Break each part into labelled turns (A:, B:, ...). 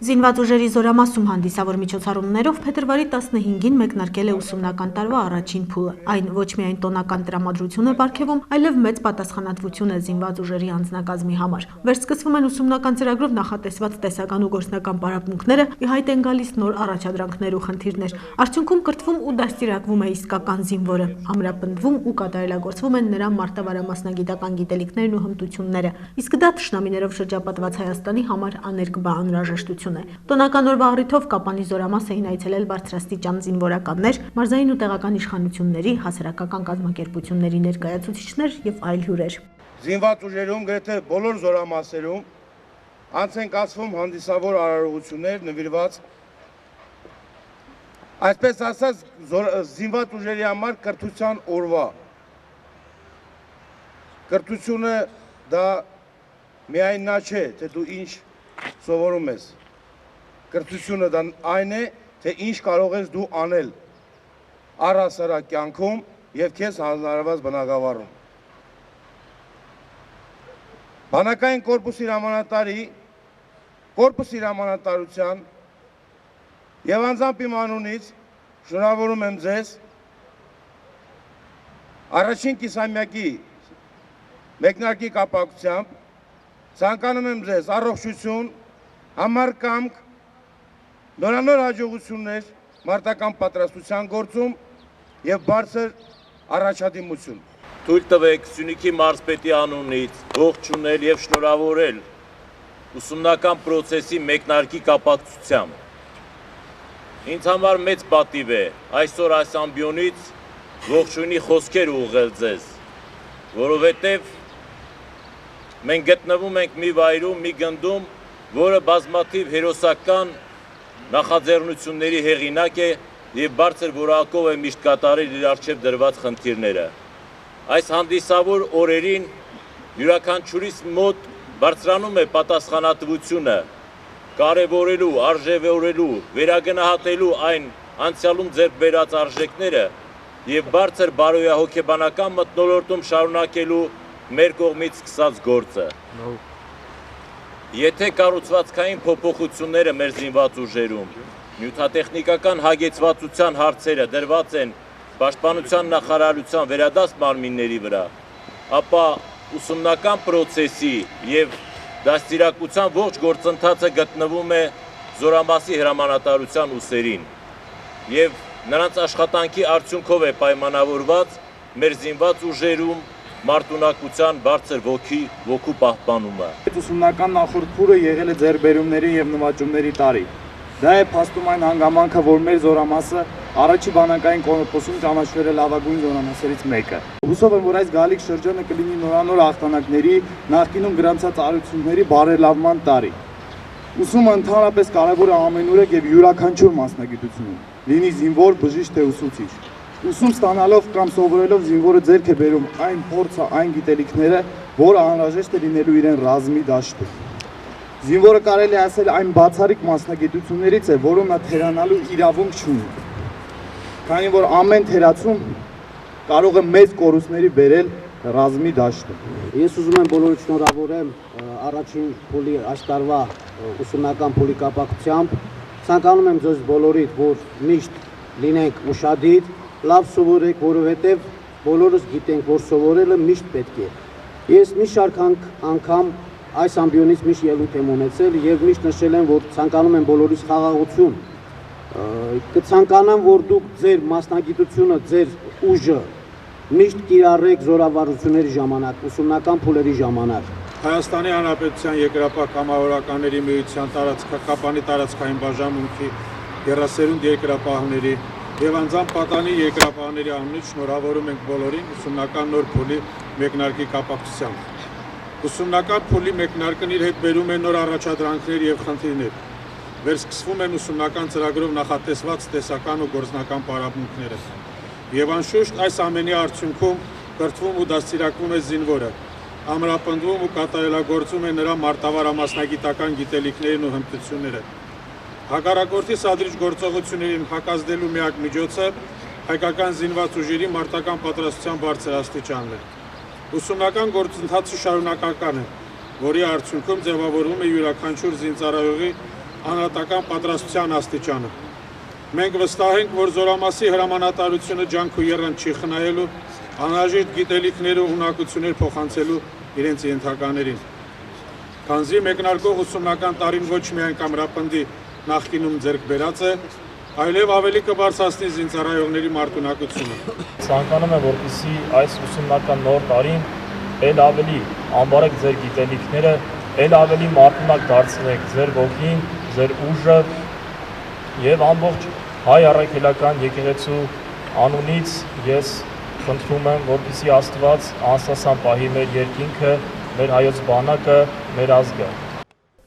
A: Զինված ուժերի զորամասում հանդիսավոր միջոցառումներով փետրվարի 15-ին մեկնարկել է ուսումնական տարվա առաջին փուլը։ Այն ոչ միայն տոնական տրամադրություն է պարգևում, այլև մեծ պատասխանատվություն է զինված ուժերի անձնակազմի համար։ Վերսկսվում են ուսումնական ծրագրով նախատեսված տեսական ու գործնական պարապմունքները, ի հայտ են գալիս նոր առաջադրանքներ ու խնդիրներ։ Արդյունքում կրթվում ու դաստիարակվում է իսկական զինվորը, ամրապնդվում ու կատարելագործվում են նրա մարտավարամասնագիտական գիտելիքներն ու հմտությունները։ Իսկ դա թշնամիներով շրջապատված Հայաստանի համար աներկբա անհրաժեշտություն է։ Տոնական օրվա առիթով Կապանի զորամաս էին այցելել բարձրաստիճան զինվորականներ, մարզային ու տեղական իշխանությունների, հասարակական կազմակերպությունների ներկայացուցիչներ եւ այլ հյուրեր։
B: Զինված ուժերում գրեթե բոլոր զորամասերում անց են կացվում հանդիսավոր արարողություններ նվիրված այսպես ասած զինված ուժերի համար կրթության օրվա։ Կրթությունը դա միայն նա չէ, թե դու ինչ սովորում ես։ Կրթությունը դա այն է, թե ինչ կարող ես դու անել առհասարակ կյանքում եւ քեզ հանրահավաս բնակավարում։ Բանակային կորպուսի հրամանատարության եւ անձամբ իմ անունից շնորհավորում եմ ձեզ առաջին կիսամյակի մեկնարկի կապակցությամբ ցանկանում եմ ձեզ առողջություն, համառ կամք, նորանոր հաջողություններ մարտական պատրաստության գործում եւ բարձր առաջադիմություն։
C: Թույլ տվեք Սյունիքի մարզպետի անունից ողջունել եւ շնորհավորել ուսումնական process-ի մեկնարկի կապակցությամբ։ Ինձ համար մեծ պատիվ է այսօր այս ամբիոնից ողջույնի խոսքեր ուղղել ձեզ, որովհետեւ մենք գտնվում ենք մի վայրում, մի գնդում, որը բազմաթիվ հերոսական նախաձեռնությունների հեղինակ է եւ բարձր որակով է միշտ կատարել իր առջև դրված խնդիրները։ Այս հանդիսավոր օրերին յուրաքանչյուրիս մոտ բարձրանում է պատասխանատվությունը կարևորելու, արժևորելու, վերագնահատելու այն անցյալում ձեռք բերած արժեքները եւ բարձր բարոյահոգեբանական մթնոլորտում շարունակելու մեր կողմից սկսած գործը։ Եթե կառուցվածքային փոփոխությունները մեր զինված ուժերում, նյութատեխնիկական հագեցվածության հարցերը դրված են Պաշտպանության նախարարության վերադաս մարմինների վրա, ապա ուսումնական process-ի եւ դաստիարակության ողջ գործընթացը գտնվում է զորամասի հրամանատարության ուսերին եւ նրանց աշխատանքի արդյունքով է պայմանավորված մեր զինված ուժերում մարտունակության բարձր ոգու պահպանումը։
D: Ուսումնական նախորդ փուլը եղել է ձեռքբերումների եւ նվաճումների տարի։ Դա է փաստում այն հանգամանքը, որ մեր զորամասը առաջի բանակային կորպուսում ճանաչվել է լավագույն զորամասերից մեկը։ Հուսով եմ, որ այս գալիք շրջանը կլինի նորանոր հաղթանակների, նախկինում գրանցած արարությունների բարելավման տարի։ Ուսումը ընդհանրապես կարևոր է ամենուրեք եւ յուրաքանչյուր մասնագիտությունում, լինի զինվոր, բժիշկ թե ուսուցիչ։ Ուսում ստանալով կամ սովորելով զինվորը ձեռք է բերում այն փորձը, այն գիտելիքները, որը անհրաժեշտ է լինելու իրեն ռազմի դաշտում։ Զինվորը կարելի է ասել այն բացառիկ մասնագիտություններից է, որում նա թերանալու իրավունք չունի։ Քանի որ ամեն թերացում կարող է մեծ կորուստների բերել ռազմի դաշտում։
E: Ես ուզում եմ բոլորիդ շնորհավորեմ առաջին փուլի այս տարվա ուսումնական փուլի կապակցությամբ։ Ցանկանում եմ ձեզ բոլորիդ, որ միշտ լինենք ուշադիր, լավ սովորեք, որովհետև բոլորս գիտենք, որ սովորելը միշտ պետք է։ Ես մի շարք անգամ այս ամբիոնից միշտ ելույթ եմ ունեցել եւ միշտ նշել եմ, որ ցանկանում եմ բոլորիս խաղաղություն։ Կցանկանամ, որ դուք ձեր մասնագիտությունը, ձեր ուժը միշտ կիրառեք զորավարությունների ժամանակ, ուսումնական փուլերի ժամանակ։
F: Հայաստանի Հանրապետության երկրապահ կամավորականների միության Կապանի տարածքային բաժանմունքի գերասերունդ երկրապահների եւ անձամբ պատանի երկրապահների անունից շնորհավորում ենք բոլորին ուսումնական նոր փուլի մեկնարկի կապակցությամբ։ Ուսումնական փուլի մեկնարկն իր հետ բերում է նոր առաջադրանքներ եւ խնդիրներ։ Վերսկսվում են ուսումնական ծրագրով նախատեսված տեսական ու գործնական պարապմունքները։ Եվ անշուշտ այս ամենի արդյունքում կրթվում ու դաստիարակվում է զինվորը, ամրապնդվում ու կատարելագործում է նրա մարտավարամասնագիտական գիտելիքներն ու հմտությունները։ Հակառակորդի սադրիչ գործողություններին հակազդելու միակ միջոցը հայկական զինված ուժերի մարտական պատրաստության բարձր աստիճանն է։ Ուսումնական գործընթացը շարունակական է, որի արդյունքում ձևավորվում է յուրաքանչյուր զինծառայողի անհատական պատրաստության աստիճանը։ Մենք վստահ ենք, որ զորամասի հրամանատարությունը ջանք ու եռանդ չի խնայելու, անհրաժեշտ գիտելիքներ ու ունակություններ փոխանցելու իրենց ենթականերին։ Քանզի մեկնարկող ուսումնական տարին ոչ միայն կամրապնդի նախկինում ձեռք բերած է, այլև ավելի կբարձրացնի զինծառայողների մարտունակությունը։
G: Ցանկանում եմ, որպեսզի այս ուսումնական նոր տարին ել ավելի անբարեք ձեր գիտելիքները, ել ավելի մարտունակ դարձնեք ձեր ոգին, ձեր ուժը եւ ամբողջ հայ առաքելական եկեղեցու անունից ես խնդրում եմ, որպեսզի Աստված անսասան պահի մեր երկինքը, մեր հայոց բանակը, մեր ազգը։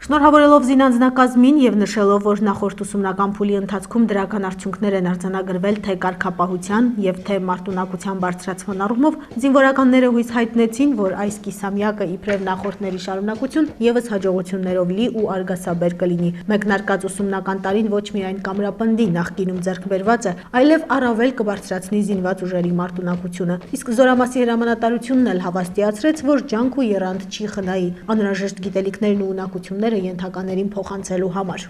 A: Շնորհավորելով զինանձնակազմին եւ նշելով, որ նախորդ ուսումնական փուլի ընթացքում դրական արդյունքներ են արձանագրվել թե կարգապահության եւ թե մարտունակության բարձրացման առումով, զինվորականները հույս հայտնեցին, որ այս կիսամյակը իբրև նախորդների շարունակություն եւս հաջողություններով լի ու արգասաբեր կլինի։ Մեկնարկած ուսումնական տարին ոչ միայն կամրապնդի նախկինում ձեռք բերվածը, այլև առավել կբարձրացնի զինված ուժերի մարտունակությունը։ Իսկ զորամասի հրամանատարությունն էլ հավաստիացրեց, որ ջանք ու եռանդ չի խնայի, անհրաժեշտ գիտելիքներն ու ունակությունները ենթականերին փոխանցելու համար։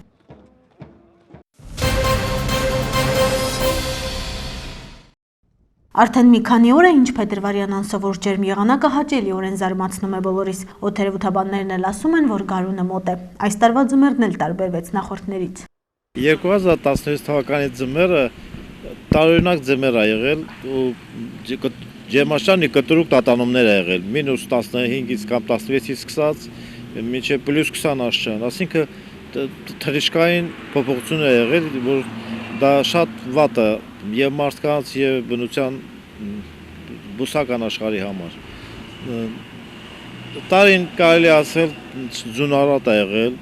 A: Արդեն մի քանի օր է, ինչ Փետրվարյան անսովոր ջերմ եղանակը հաճելիորեն զարմացնում է բոլորիս։ Օդերևութաբաններն էլ ասում են, որ գարունը մոտ է։ Այս տարվա ձմեռն էլ տարբերվեց նախորդներից։
H: 2016 թվականի ձմեռը տարօրինակ ձմեռ է եղել ու ջերմաշրջանի կտրուկ տատանումներ է եղել, մինուս 15-ից կամ 16-ից սկսած մինչև պլյուս 20 աստիճան, այսինքն թռիչքային փոփոխություն է եղել, որ դա շատ վատ է եւ մարդկանց եւ բնության բուսական աշխարհի համար։ Տարին կարելի ասել ձյունառատ է եղել,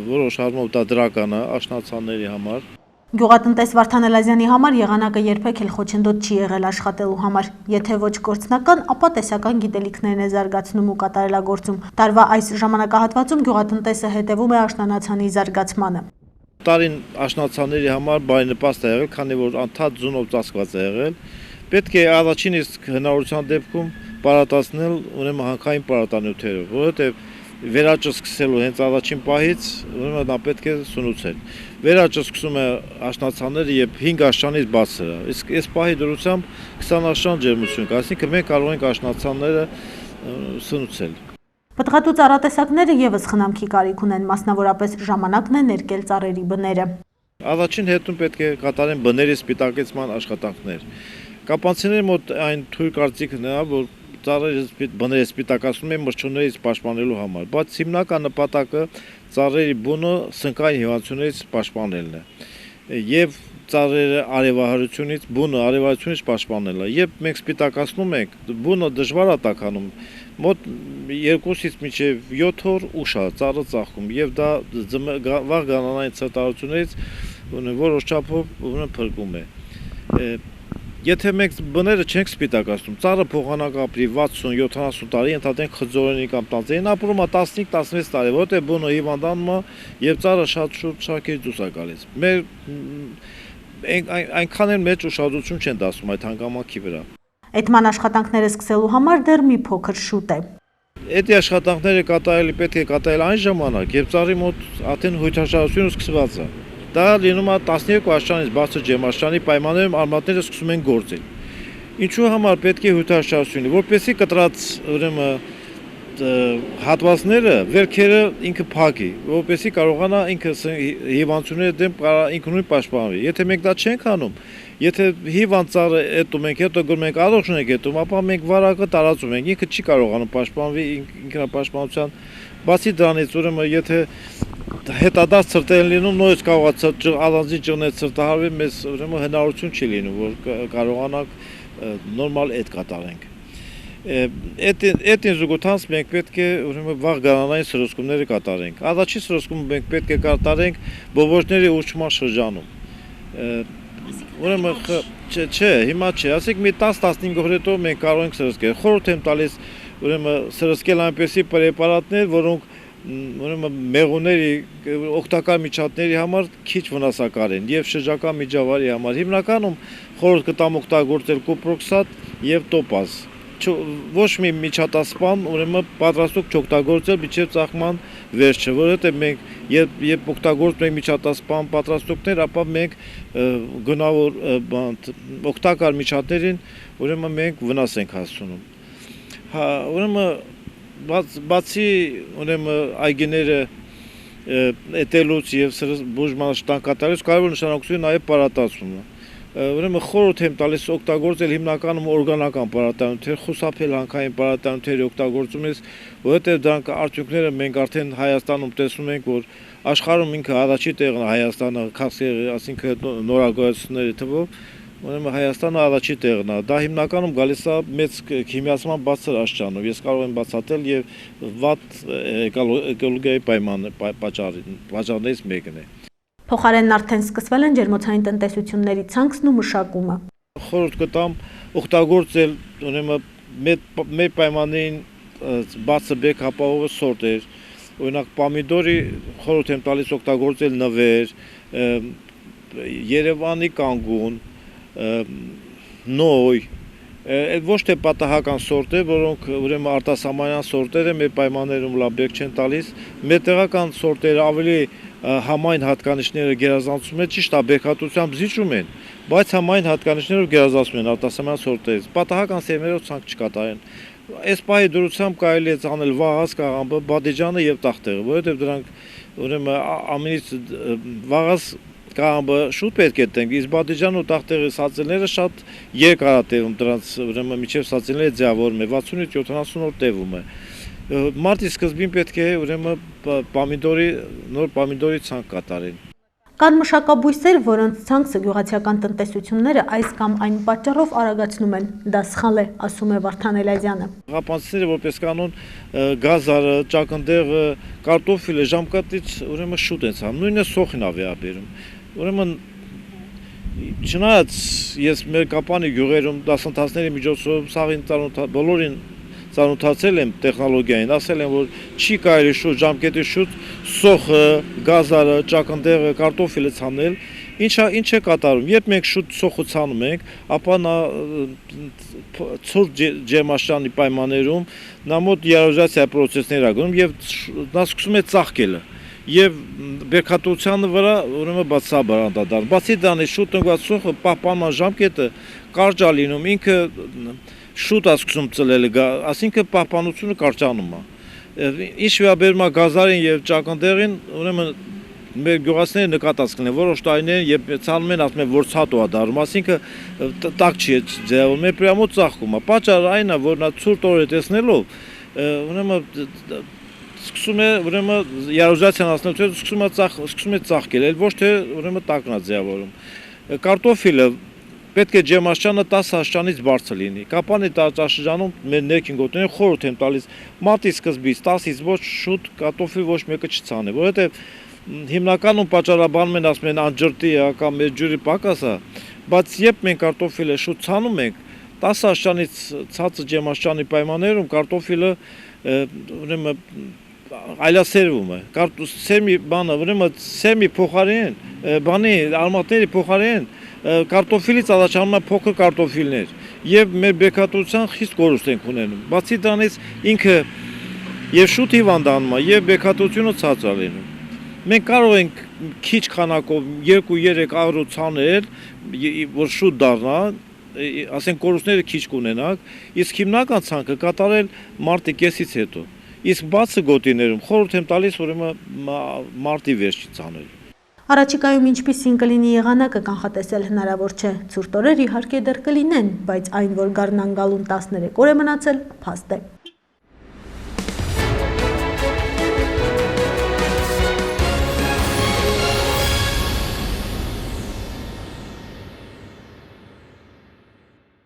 H: որոշ առումով դա դրական է աշնանցանների համար։
A: Գյուղատնտես Վարդան Էլազյանի համար եղանակը երբեք էլ խոչընդոտ չի եղել աշխատելու համար։ Եթե ոչ կորցնական, ապա տեսական գիտելիքներն է զարգացնում ու կատարելագործում։ Տարվա այս ժամանակահատվածում գյուղատնտեսը հետևում է աշնանացանի զարգացմանը։
H: Տարին աշնանցանների համար բարենպաստ է եղել, քանի որ անդադ ձյունով ծածկված է եղել։ Պետք է առաջին իսկ հնարավորության դեպքում պարարտացնել ուրեմն հանքային պարարտանյութերով, որովհետև վերաճը սկսելու հենց առաջին պահից ուրեմն դա պետք է սնուցել։ Վերաճը սկսում է աշնանցանները եւ 5 աշնանից բարձր է։ Իսկ այս պահի դրությամբ 20 աշնան ջերմություն կա, այսինքն մենք կարող ենք աշնանցանները սնուցել։
A: Պտղատու ծառատեսակները եւս խնամքի կարիք ունեն, մասնավորապես ժամանակն է ներկել ծառերի բները։
H: Առաջին հետում պետք է կատարեն բների սպիտակեցման աշխատանքներ։ Կապանցիների մոտ այն թույլ կարծիքն է, որ ծառերի բները սպիտակացնում են մրջյուններից պաշտպանելու համար, բայց հիմնական նպատակը ծառերի բունը սնկային հիվանդություններից պաշտպանելն է եւ ծառերը արևահարությունից, բունը արևահարությունից պաշտպանելն է։ Երբ մենք սպիտակացնում ենք, բունը դժվար է տականում, մոտ 2-ից մինչև 7 օր ուշ է ծառը ծաղկում եւ դա վաղ գարնանային ցտարություններից որոշ չափով փրկում է։ Եթե մենք բները չենք սպիտակացնում, ծառը փոխանակ ապրի 60-70 տարի, ընդհանրեն խձորենի կամ տանձերին ապրում է 15-16 տարի, որտեղ բունը հիվանդանում է եւ ծառը շատ շուտ շարքից դուրս է գալիս։ Մեր այնքան էլ մեծ ուշադրություն չեն դասում այդ հանգամանքի վրա։
A: Էդման աշխատանքները սկսելու համար դեռ մի փոքր շուտ է։
H: Այդ աշխատանքները պետք է կատարել այն ժամանակ, երբ ծառի մոտ արդեն հյութաշարությունը սկսված է։ Դա լինում է 12 աշնանից բարձր ջերմաշրջանի պայմաններում արմատները սկսում են գործել։ Ինչու համար պետք է հյութաշարությունը, որպեսզի կտրած ուրեմն հատվածները, վերքերը ինքը փակի, որպեսզի կարողանա ինքը հիվանդությունների դեմ ինքնուրույն պաշտպանվի։ Եթե մենք դա չենք անում, եթե հիվանդ ծառը էտում ենք, հետո գնում ենք առողջուն ենք էտում, ապա մենք վարակը տարածում ենք, ինքը չի կարողանում պաշտպանվի ինքնապաշտպանության։ Բացի դրանից, ուրեմն եթե հետադարձ ցրտեր լինում, նույնիսկ կարող է առանձին ճղներ ցրտահարվել, մեզ ուրեմն հնարավորություն չի լինում, որ կարողանանք նորմալ էդ կատարենք։ Այդ զուգընթաց մենք պետք է ուրեմն վաղ գարնանային սրոսկումները կատարենք։ Առաջին սրոսկումը մենք պետք է կատարենք բողոջների ուռչման շրջանում։ Ուրեմն չէ, հիմա չէ, ասենք մի 10-15 օր հետո մենք կարող ենք սրսկել։ Խորհուրդ եմ տալիս ուրեմն սրսկել այնպեսի պրեպարատներ, որոնք ուրեմն մեղուների օգտակար միջատների համար քիչ վնասակար են եւ շրջակա միջավայրի համար։ Հիմնականում խորհուրդ կտամ օգտագործել կոպրոքսատ եւ տոպազ։ ոչ մի միջատասպան ուրեմն պատրաստող չօգտագործել միջև ծաղկման վերջը, որովհետև մենք երբ օգտագործում ենք միջատասպան պատրաստողներ, ապա մենք գնավոր օգտակար միջատներին ուրեմն մենք վնաս ենք հասցնում։ Հա, ուրեմն բացի ուրեմն այգիները էտելուց եւ բուժման շտանկատարից կարևոր նշանակություն նաև պարատացումը։ Ուրեմն խորհուրդ եմ տալիս օգտագործել հիմնականում օրգանական պարարտանյութեր, խուսափել հանքային պարարտանյութերի օգտագործումից, որովհետև դրանք արդյունքները մենք արդեն Հայաստանում տեսնում ենք, որ աշխարհում ինքը առաջի տեղն է Հայաստանը, այսինքն նորագործությունների թվով, ուրեմն Հայաստանը առաջի տեղն է։ Դա հիմնականում գալիս է մեծ քիմիացման բարձր աստիճանով։ Ես կարող եմ բացատրել եւ վատ էկոլոգիայի պատճառներից մեկն է։
A: Փոխարենն արդեն սկսվել են ջերմոցային տնտեսությունների ցանքն ու մշակումը։
H: Խորհուրդ կտամ օգտագործել ուրեմն մեր պայմաններին բացը բեկ հապաղող սորտեր, օրինակ պամիդորի խորհուրդ եմ տալիս օգտագործել նվեր, Երևանի կանգուն, նոյ, ոչ թե պատահական սորտեր, որոնք ուրեմն արտասահմանյան սորտեր են, մեր պայմաններում լավ բեկ չեն տալիս, մեր տեղական սորտերը ավելի համայն հատկանիշները գերազանցում են, ճիշտ է, բեկհատությամբ զիջում են, բայց համայն հատկանիշներով գերազանցում են արտասահմանյան սորտերից, պատահական սերմերով ցանկ չկատարեն։ Այս պահի դրությամբ կարելի է ցանել վաղազ, կաղամբը, բադիջանը եւ տախտեղը, որովհետեւ դրանք ուրեմն ամենից վաղազ կաղամբը շուտ պետք է տենք, իսկ բադիջանը ու տախտեղի սածելները շատ երկար է տևում, դրանց ուրեմն միջև սածելները ձևավորում է 60-ից 70 օր տևում է։ Մարտի սկզբին պետք է ուրեմն նոր պամիդորի ցանկ կատարեն։
A: Կան մշակաբույսեր, որոնց ցանքը գյուղացիական տնտեսությունները այս կամ այն պատճառով արագացնում են։ Դա սխալ է, ասում է Վարդան Էլազյանը։
H: Ղապանցիները որպես կանոն գազարը, ճակնդեղը, կարտոֆիլը ժամկետից ուրեմն շուտ են ցանում, նույնը սոխին է վերաբերում։ Ուրեմն չնայած ես մեր կապանի գյուղերում դասընթացների միջոցով սաղին բոլորին ծանոթացել եմ տեխնոլոգիային, ասել եմ, որ չի կարելի շուտ ժամկետի շուտ սոխը, գազարը, ճակնդեղը, կարտոֆիլը ցանել, ինչ է կատարում։ Երբ մենք շուտ սոխը ցանում ենք, ապա նա ցուրտ ջերմաստիճանի պայմաններում նա մոտ երոզիացիա պրոցեսներ է գնում եւ նա սկսում է ծաղկելը։ Եվ բերքատվության վրա ուրեմն բացաբար անդադար։ Բացի դրանից շուտ տնկված սոխը պահպանման ժամկետը կարճ է լինում, ինքը շուտ է սկսում ծլել, այսինքն պահպանությունը կարճանում է։ Ինչ վերաբերում է գազարին եւ ճակնդեղին, ուրեմն մեր գյուղացիները նկատած կլինեն, որոշ տարիներ երբ ցանում են, ասում են, որ ցատու է դառնում, այսինքն տակ չի ձևում, մեր պրամոտ ծաղկում է։ Պատճառը այն է, որ նա ցուրտ օրը տեսնելով, ուրեմն սկսում է ուրեմն երոզիացիան հասնելուց սկսում է ծաղկել, այլ ոչ թե ուրեմն տակն է ձևավորում։ Կարտոֆիլը պետք է ջերմաստիճանը 10 աստիճանից բարձր լինի։ Կապանի տարածաշրջանում մեր ներքին գոտիներին խորհուրդ եմ տալիս մարտի սկզբից 10-ից ոչ շուտ կարտոֆիլ ոչ մեկը չցանի, որովհետև հիմնականում պատճառաբանում են, ասում են անջրտի է կամ մեր ջուրի պակաս է, բայց երբ մենք կարտոֆիլը շուտ ցանում ենք 10 աստիճանից ցածր ջերմաստիճանի պայմաններում կարտոֆիլը ուրեմն այլասերվում է։ Սերմի բանը, ուրեմն սերմի փոխարեն, բանի արմատների փոխարեն կարտոֆիլից առաջանում են փոքր կարտոֆիլներ եւ մեր բեկատվության խիստ կորուստ ենք ունենում։ Բացի դրանից ինքը եւ շուտ հիվանդանում է եւ բեկատվությունը ցածր է լինում։ Մենք կարող ենք քիչ քանակով 2-3 աղրու ցանել, որ շուտ դառնա, ասենք կորուստները քիչ կունենանք, իսկ հիմնական ցանքը կատարել մարտի կեսից հետո։ Իսկ բացը գոտիներում խորհուրդ եմ տալիս ուրեմն մարտի վերջից ցանել։
A: Առաջիկայում ինչպիսին կլինի եղանակը կանխատեսել հնարավոր չէ, ցուրտ օրեր իհարկե դեռ կլինեն, բայց այն, որ գարնան գալուն 13 օր է մնացել, փաստ է։